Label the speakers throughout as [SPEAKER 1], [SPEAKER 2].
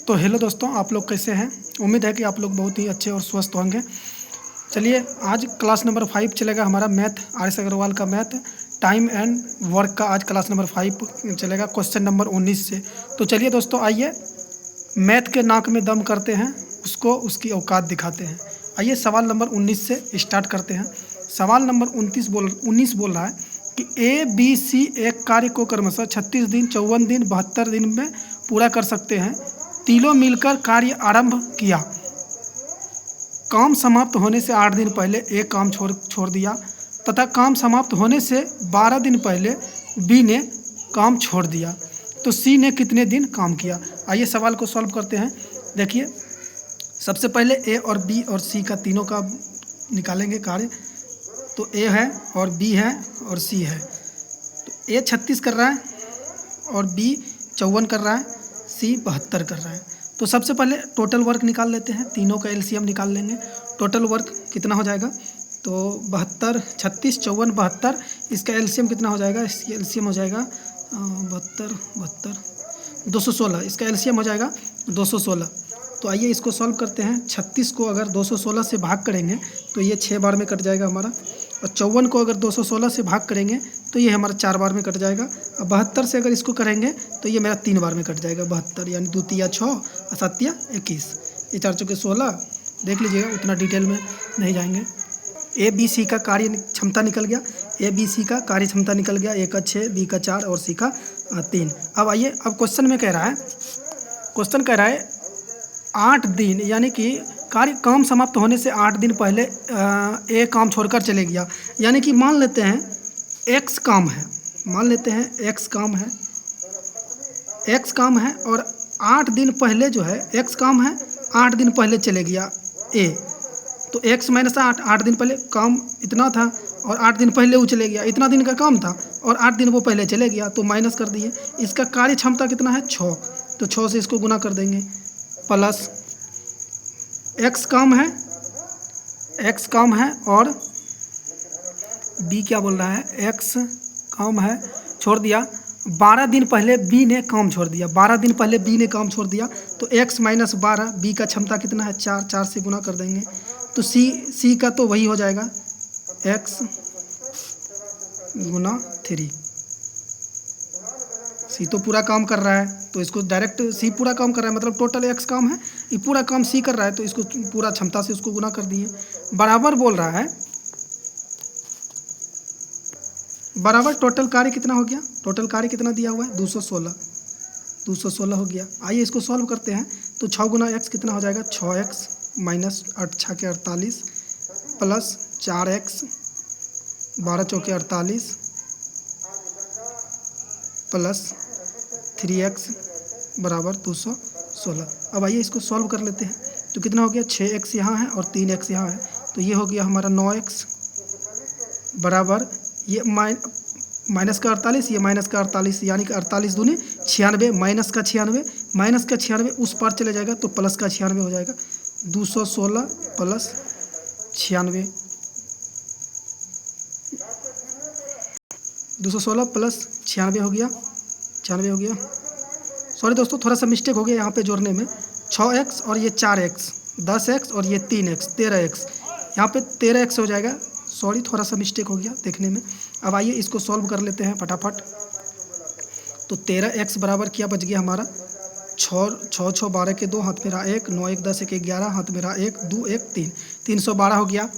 [SPEAKER 1] तो हेलो दोस्तों, आप लोग कैसे हैं। उम्मीद है कि आप लोग बहुत ही अच्छे और स्वस्थ होंगे। चलिए, आज क्लास नंबर 5 चलेगा हमारा मैथ, आर.एस. अग्रवाल का मैथ टाइम एंड वर्क का। आज क्लास नंबर 5 चलेगा क्वेश्चन नंबर 19 से। तो चलिए दोस्तों, आइए मैथ के नाक में दम करते हैं, उसको उसकी औकात दिखाते हैं। आइए सवाल नंबर 19 से स्टार्ट करते हैं। सवाल नंबर 19 बोल रहा है कि ABC एक कार्य को क्रमशः 36 दिन, 54 दिन, 72 दिन में पूरा कर सकते हैं। तीनों मिलकर कार्य आरंभ किया। काम समाप्त होने से 8 दिन पहले एक काम छोड़ दिया तथा काम समाप्त होने से 12 दिन पहले बी ने काम छोड़ दिया। तो सी ने कितने दिन काम किया। आइए सवाल को सॉल्व करते हैं। देखिए, सबसे पहले ए और बी और सी का तीनों का निकालेंगे कार्य। तो ए है और बी है और सी है। तो ए 36 कर रहा है और बी 54 कर रहा है, सी 72 कर रहा है। तो सबसे पहले टोटल वर्क निकाल लेते हैं, तीनों का एलसीएम निकाल लेंगे। टोटल वर्क कितना हो जाएगा, तो 72, 36, 54, 72, इसका एलसीएम कितना हो जाएगा। इसका एलसीएम हो जाएगा 72, 216। इसका एलसीएम हो जाएगा 216। तो आइए इसको सॉल्व करते हैं। 36 को अगर 216 से भाग करेंगे तो ये 6 बार में कट जाएगा हमारा, और 54 को अगर 216 से भाग करेंगे तो ये हमारा 4 बार में कट जाएगा। और 72 से अगर इसको करेंगे तो ये मेरा 3 बार में कट जाएगा। 72 यानी 2 तिया 6 और 7 तिया 21, ये 4 चौके 16। देख लीजिएगा, उतना डिटेल में नहीं जाएंगे। ABC का कार्य क्षमता निकल गया। ABC का कार्य क्षमता निकल गया। ए का 6, बी का 4 और सी का 3। अब आइए, अब क्वेश्चन में कह रहा है 8 दिन, यानी कि कार्य काम समाप्त होने से 8 दिन पहले ए काम छोड़कर चले गया। यानी कि मान लेते हैं एक्स काम है, एक्स काम है और 8 दिन पहले जो है एक्स काम है, 8 दिन पहले चले गया ए। तो x माइनस 8 दिन पहले काम इतना था और 8 दिन पहले वो चले गया, इतना दिन का काम था और 8 दिन वो पहले चले गया, तो माइनस कर दिए। इसका कार्य क्षमता कितना है, 6। तो 6 से इसको गुना कर देंगे, प्लस x काम है और b क्या बोल रहा है, x काम है छोड़ दिया। 12 दिन पहले b ने काम छोड़ दिया, 12 दिन पहले b ने काम छोड़ दिया। तो x माइनस 12, b का क्षमता कितना है, 4, 4 से गुना कर देंगे। तो c का तो वही हो जाएगा, x गुना 3। सी तो पूरा काम कर रहा है, तो इसको डायरेक्ट सी पूरा काम कर रहा है, मतलब टोटल एक्स काम है, ये पूरा काम सी कर रहा है, तो इसको पूरा क्षमता से उसको गुना कर दिए। बराबर बोल रहा है, बराबर टोटल कार्य कितना हो गया, टोटल कार्य कितना दिया हुआ है, 216 हो गया। आइए इसको सॉल्व करते हैं। तो 6 गुना एक्स कितना हो जाएगा, 6x माइनस 8 6 के 48 प्लस 4x 12 चौके 48 प्लस 3x बराबर 216। अब आइए इसको सॉल्व कर लेते हैं। तो कितना हो गया, 6x यहाँ है और 3x यहाँ है, तो ये हो गया हमारा 9x बराबर ये माइनस का 48, ये माइनस का 48, यानी कि 48 दूनी 96, माइनस का 96 उस पार चले जाएगा तो प्लस का 96 हो जाएगा। 216 प्लस 96, 216 प्लस 96 हो गया, 96 हो गया। सॉरी दोस्तों, थोड़ा सा मिस्टेक हो गया यहाँ पे जोड़ने में। 6x और ये 4x, 10x और ये 3x, 13x, यहाँ पे 13x हो जाएगा। सॉरी, थोड़ा सा मिस्टेक हो गया देखने में। अब आइए इसको सॉल्व कर लेते हैं फटाफट। तो 13x बराबर क्या बच गया हमारा, 6 6 12 के 2, हाथ में रहा 1, 9 1 10 1 11, हाथ में रहा 1 2 1 3, 312 हो गया।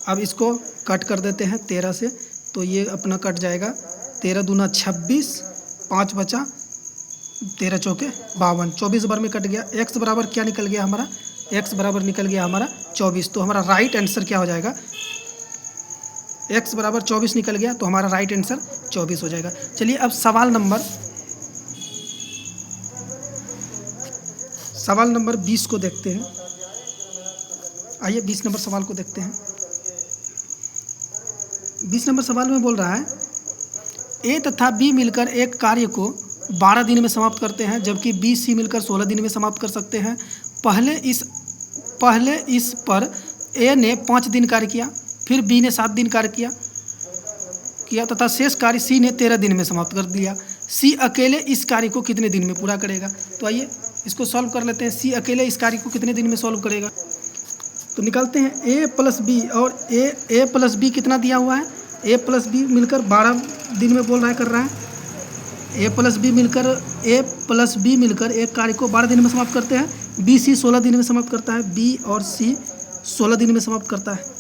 [SPEAKER 1] अब इसको कट कर देते हैं 13 से, तो ये अपना कट जाएगा। 13 दूना 26, 5 बचा, 13 चौके 52, 24 बार में कट गया। x बराबर क्या निकल गया हमारा, x बराबर निकल गया हमारा 24। तो हमारा राइट आंसर क्या हो जाएगा, x बराबर 24 निकल गया, तो हमारा राइट आंसर 24 हो जाएगा। चलिए अब सवाल नंबर 20 को देखते हैं। आइए 20 नंबर सवाल को देखते हैं। 20 नंबर सवाल में बोल रहा है ए तथा बी मिलकर एक कार्य को 12 दिन में समाप्त करते हैं, जबकि बी सी मिलकर 16 दिन में समाप्त कर सकते हैं। पहले इस पर ए ने 5 दिन कार्य किया, फिर बी ने 7 दिन कार्य किया तथा शेष कार्य सी ने 13 दिन में समाप्त कर दिया। सी अकेले इस कार्य को कितने दिन में पूरा करेगा। तो आइए इसको सॉल्व कर लेते हैं। सी अकेले इस कार्य को कितने दिन में सॉल्व करेगा? तो निकालते हैं ए प्लस बी, और ए प्लस बी कितना दिया हुआ है? ए प्लस बी मिलकर 12 दिन में बोल रहा है, कर रहा है। ए प्लस बी मिलकर एक कार्य को 12 दिन में समाप्त करते हैं। बी सी 16 दिन में समाप्त करता है। बी और सी 16 दिन में समाप्त करता है।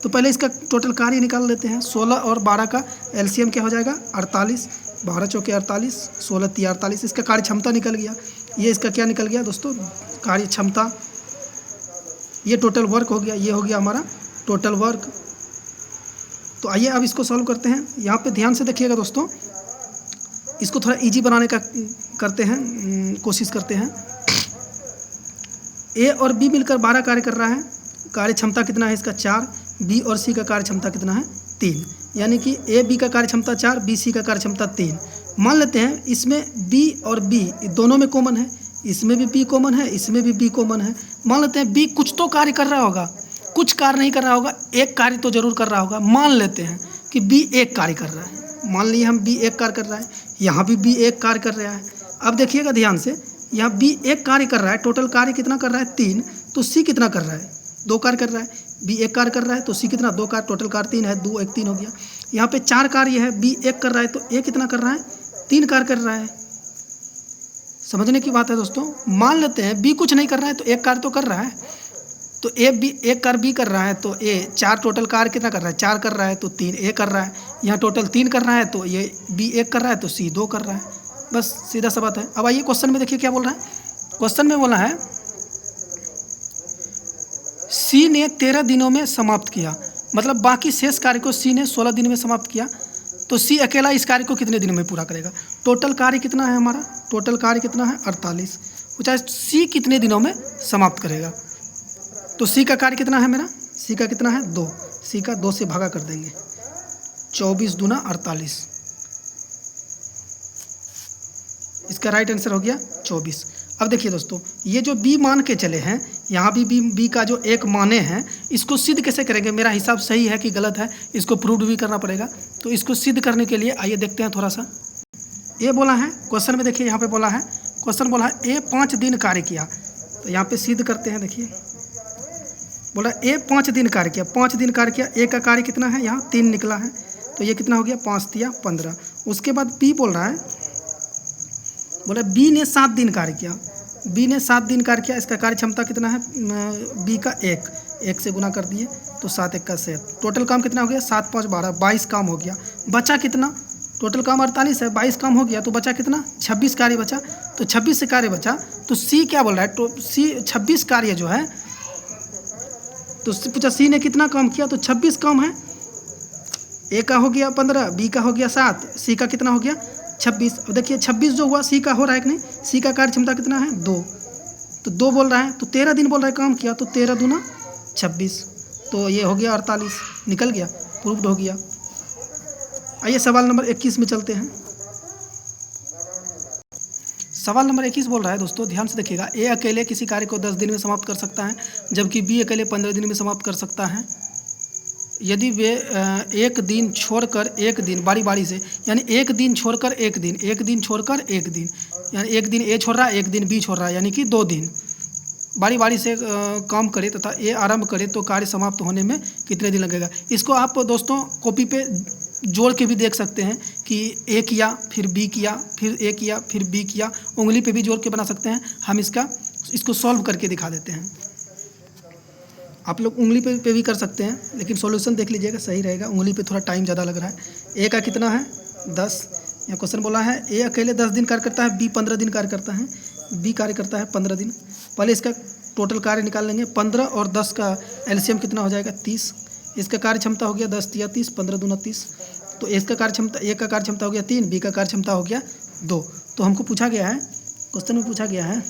[SPEAKER 1] तो पहले इसका टोटल कार्य निकाल लेते हैं। 16 और 12 का एलसीएम क्या हो जाएगा? 48। 12 चौके 48, 16 तिया 48। इसका कार्य क्षमता निकल गया। ये इसका क्या निकल गया दोस्तों? कार्य क्षमता। ये टोटल वर्क हो गया। ये हो गया हमारा टोटल वर्क। तो आइए अब इसको सॉल्व करते हैं। यहाँ पे ध्यान से देखिएगा दोस्तों, इसको थोड़ा इजी बनाने का करते हैं, कोशिश करते हैं। ए और बी मिलकर 12 कार्य कर रहा है। कार्य क्षमता कितना है इसका? 4। बी और सी का कार्य क्षमता कितना है? 3। यानी कि ए बी का कार्य क्षमता 4, बी सी का कार्य क्षमता 3। मान लेते हैं इसमें बी और बी दोनों में कॉमन है, इसमें भी बी कॉमन है, इसमें भी बी कॉमन है। मान लेते हैं बी कुछ तो कार्य कर रहा होगा, कुछ कार्य नहीं कर रहा होगा, एक कार्य तो जरूर कर रहा होगा। मान लेते हैं कि बी एक कार्य कर रहा है। मान लिए हम बी एक कार्य कर रहा है, यहाँ भी बी एक कार्य कर रहा है। अब देखिएगा ध्यान से, यहाँ बी एक कार्य कर रहा है, टोटल कार्य कितना कर रहा है? 3। तो सी कितना कर रहा है? 2 कार्य कर रहा है। बी एक कार्य कर रहा है तो सी कितना? 2 कार्य। टोटल कार्य 3 है, 2 1 3 हो गया। यहाँ पे 4 कार्य है, बी एक कर रहा है तो ए कितना कर रहा है? 3 कार्य कर रहा है। समझने की बात है दोस्तों। मान लेते हैं बी कुछ नहीं कर रहा है तो एक कार्य तो कर रहा है। तो ए बी एक कार्य बी कर रहा है तो ए 4 टोटल कार्य कितना कर रहा है? 4 कर रहा है तो 3 ए कर रहा है। यहाँ टोटल 3 कर रहा है तो ये बी एक कर रहा है तो सी 2 कर रहा है। बस सीधा सा बात है। अब आइए क्वेश्चन में देखिए क्या बोल रहा है। क्वेश्चन में बोला है सी ने 13 दिनों में समाप्त किया, मतलब बाकी शेष कार्य को सी ने 16 दिन में समाप्त किया। तो सी अकेला इस कार्य को कितने दिनों में पूरा करेगा? टोटल कार्य कितना है हमारा? टोटल कार्य कितना है? 48। पूछा है सी कितने दिनों में समाप्त करेगा। तो सी का कार्य कितना है मेरा? सी का कितना है? 2। सी का 2 से भागा कर देंगे। 24 दूना 48। इसका राइट आंसर हो गया 24। अब देखिए दोस्तों, ये जो बी मान के चले हैं, यहाँ भी बी का जो एक माने हैं, इसको सिद्ध कैसे करेंगे? मेरा हिसाब सही है कि गलत है, इसको प्रूव भी करना पड़ेगा। तो इसको सिद्ध करने के लिए आइए देखते हैं थोड़ा सा। ये बोला है क्वेश्चन में, देखिए यहाँ पे बोला है, क्वेश्चन बोला है ए 5 दिन कार्य किया। तो यहाँ पे सिद्ध करते हैं। देखिए बोला ए 5 दिन कार्य किया। 5 दिन कार्य किया। ए का कार्य कितना है? यहाँ 3 निकला है तो ये कितना हो गया? 5 तिया 15। उसके बाद बी बोल रहा है, बोला बी ने 7 दिन कार्य किया। बी ने 7 दिन कार्य किया। इसका कार्य क्षमता कितना है? बी का 1 से गुना कर दिए तो 7 1 का 7। टोटल काम कितना हो गया? 7 5 12, 22 काम हो गया। बचा कितना? टोटल काम 48 है, 22 काम हो गया तो बचा कितना? 26 कार्य बचा। तो 26 से कार्य बचा तो सी क्या बोल रहा है? तो सी 26 कार्य जो है, तो पूछा सी ने कितना काम किया? तो 26 काम है। ए का हो गया 15, बी का हो गया 7, सी का कितना हो गया? 26। अब देखिए 26 जो हुआ सी का हो रहा है कि नहीं? सी का कार्य क्षमता कितना है? 2। तो 2 बोल रहा है तो 13 दिन बोल रहा है काम किया, तो 13 दूना 26। तो ये हो गया 48, निकल गया, प्रूव्ड हो गया। आइए सवाल नंबर 21 में चलते हैं। सवाल नंबर 21 बोल रहा है दोस्तों, ध्यान से देखिएगा। ए अकेले किसी कार्य को 10 दिन में समाप्त कर सकता है, जबकि बी अकेले 15 दिन में समाप्त कर सकता है। यदि वे एक दिन छोड़कर एक दिन, बारी बारी से, यानी एक दिन छोड़कर एक दिन, एक दिन छोड़कर एक दिन, यानी एक दिन ए छोड़ रहा है, एक दिन बी छोड़ रहा है, यानी कि 2 दिन बारी बारी से काम करे तथा ए आरंभ करे तो कार्य समाप्त होने में कितने दिन लगेगा? इसको आप दोस्तों कॉपी पे जोड़ के भी देख सकते हैं कि ए किया फिर बी किया फिर ए किया फिर बी किया, उंगली पे भी जोड़ के बना सकते हैं। हम इसको सॉल्व करके दिखा देते हैं। आप लोग उंगली पे भी कर सकते हैं, लेकिन सॉल्यूशन देख लीजिएगा, सही रहेगा। उंगली पे थोड़ा टाइम ज़्यादा लग रहा है। ए का कितना है? 10। यहाँ क्वेश्चन बोला है ए अकेले 10 दिन कार्य करता है, बी 15 दिन कार्य करता है। बी कार्य करता है 15 दिन। पहले इसका टोटल कार्य निकाल लेंगे। 15 और 10 का एलसीएम कितना हो जाएगा? 30। इसका कार्य क्षमता हो गया 10 तिया 30, 15 दूना 30। तो इसका कार्य क्षमता, ए का कार्य क्षमता हो गया 3, बी का कार्य क्षमता हो गया 2। तो हमको पूछा गया है, क्वेश्चन में पूछा गया है,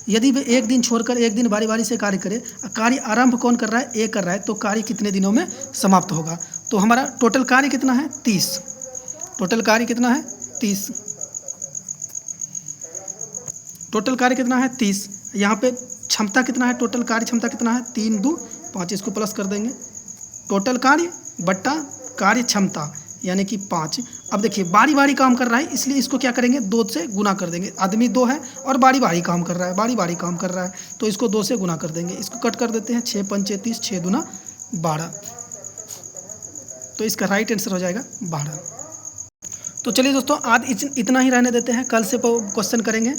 [SPEAKER 1] यदि वे एक दिन छोड़कर एक दिन बारी बारी से कार्य करे, कार्य आरंभ कौन कर रहा है? ए कर रहा है, तो कार्य कितने दिनों में समाप्त होगा? तो हमारा टोटल कार्य कितना है? 30। टोटल कार्य कितना है? 30। टोटल कार्य कितना है? 30। यहाँ पे क्षमता कितना है? टोटल कार्य क्षमता कितना है? 3 2 5, इसको प्लस कर देंगे। टोटल कार्य बट्टा कार्य क्षमता, यानी कि 5। अब देखिए बारी बारी काम कर रहा है, इसलिए इसको क्या करेंगे, 2 से गुना कर देंगे। आदमी 2 है और बारी बारी काम कर रहा है, बारी बारी काम कर रहा है, तो इसको 2 से गुना कर देंगे। इसको कट कर देते हैं, 6 पंचे 30, 6 दूना 12, तो इसका राइट आंसर हो जाएगा 12। तो चलिए दोस्तों, आज इतना ही रहने देते हैं। कल से क्वेश्चन करेंगे,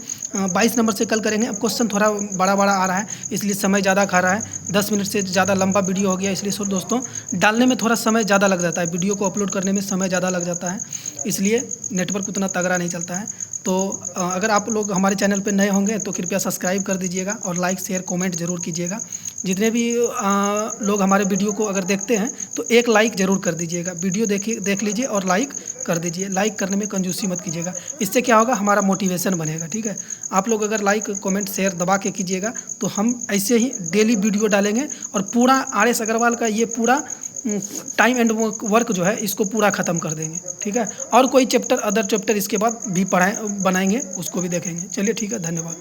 [SPEAKER 1] 22 नंबर से कल करेंगे। अब क्वेश्चन थोड़ा बड़ा बड़ा आ रहा है, इसलिए समय ज़्यादा खा रहा है। 10 मिनट से ज़्यादा लंबा वीडियो हो गया, इसलिए दोस्तों डालने में थोड़ा समय ज़्यादा लग जाता है, वीडियो को अपलोड करने में समय ज़्यादा लग जाता है, इसलिए नेटवर्क उतना तगड़ा नहीं चलता है। तो अगर आप लोग हमारे चैनल पर नए होंगे तो कृपया सब्सक्राइब कर दीजिएगा और लाइक शेयर कमेंट ज़रूर कीजिएगा। जितने भी लोग हमारे वीडियो को अगर देखते हैं तो एक लाइक ज़रूर कर दीजिएगा। वीडियो देख लीजिए और लाइक कर दीजिए। लाइक करने में कंजूसी मत कीजिएगा, इससे क्या होगा, हमारा मोटिवेशन बनेगा। ठीक है, आप लोग अगर लाइक कमेंट शेयर दबा के कीजिएगा तो हम ऐसे ही डेली वीडियो डालेंगे और पूरा RS अग्रवाल का ये पूरा टाइम एंड वर्क जो है इसको पूरा ख़त्म कर देंगे। ठीक है, और कोई चैप्टर अदर चैप्टर इसके बाद भी बनाएंगे, उसको भी देखेंगे। चलिए ठीक है, धन्यवाद।